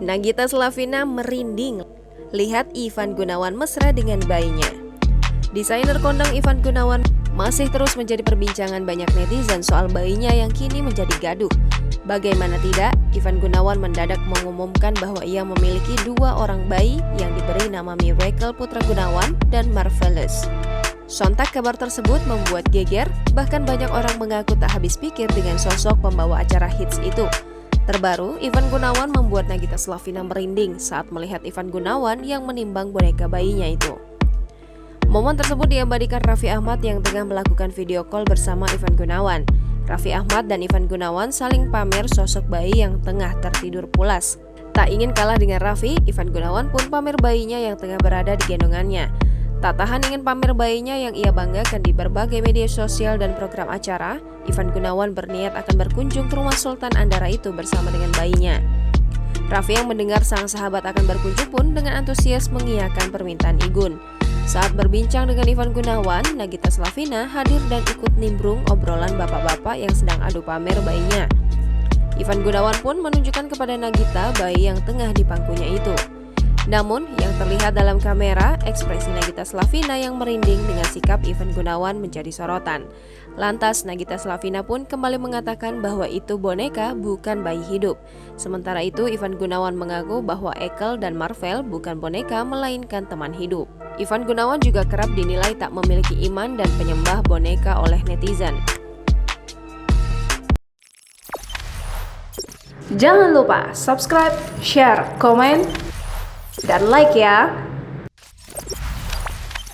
Nagita Slavina merinding lihat Ivan Gunawan mesra dengan bayinya. Desainer kondang Ivan Gunawan masih terus menjadi perbincangan banyak netizen soal bayinya yang kini menjadi gaduh. Bagaimana tidak, Ivan Gunawan mendadak mengumumkan bahwa ia memiliki 2 orang bayi yang diberi nama Miracle Putra Gunawan dan Marvelous. Sontak kabar tersebut membuat geger, bahkan banyak orang mengaku tak habis pikir dengan sosok pembawa acara hits itu. Terbaru, Ivan Gunawan membuat Nagita Slavina merinding saat melihat Ivan Gunawan yang menimbang boneka bayinya itu. Momen tersebut diabadikan Raffi Ahmad yang tengah melakukan video call bersama Ivan Gunawan. Raffi Ahmad dan Ivan Gunawan saling pamer sosok bayi yang tengah tertidur pulas. Tak ingin kalah dengan Raffi, Ivan Gunawan pun pamer bayinya yang tengah berada di gendongannya. Tak tahan ingin pamer bayinya yang ia banggakan di berbagai media sosial dan program acara, Ivan Gunawan berniat akan berkunjung ke rumah Sultan Andara itu bersama dengan bayinya. Raffi yang mendengar sang sahabat akan berkunjung pun dengan antusias mengiyakan permintaan Igun. Saat berbincang dengan Ivan Gunawan, Nagita Slavina hadir dan ikut nimbrung obrolan bapak-bapak yang sedang adu pamer bayinya. Ivan Gunawan pun menunjukkan kepada Nagita bayi yang tengah di pangkunya itu. Namun, yang terlihat dalam kamera, ekspresi Nagita Slavina yang merinding dengan sikap Ivan Gunawan menjadi sorotan. Lantas, Nagita Slavina pun kembali mengatakan bahwa itu boneka bukan bayi hidup. Sementara itu, Ivan Gunawan mengaku bahwa Ekel dan Marvel bukan boneka melainkan teman hidup. Ivan Gunawan juga kerap dinilai tak memiliki iman dan penyembah boneka oleh netizen. Jangan lupa subscribe, share, komen, dan like ya.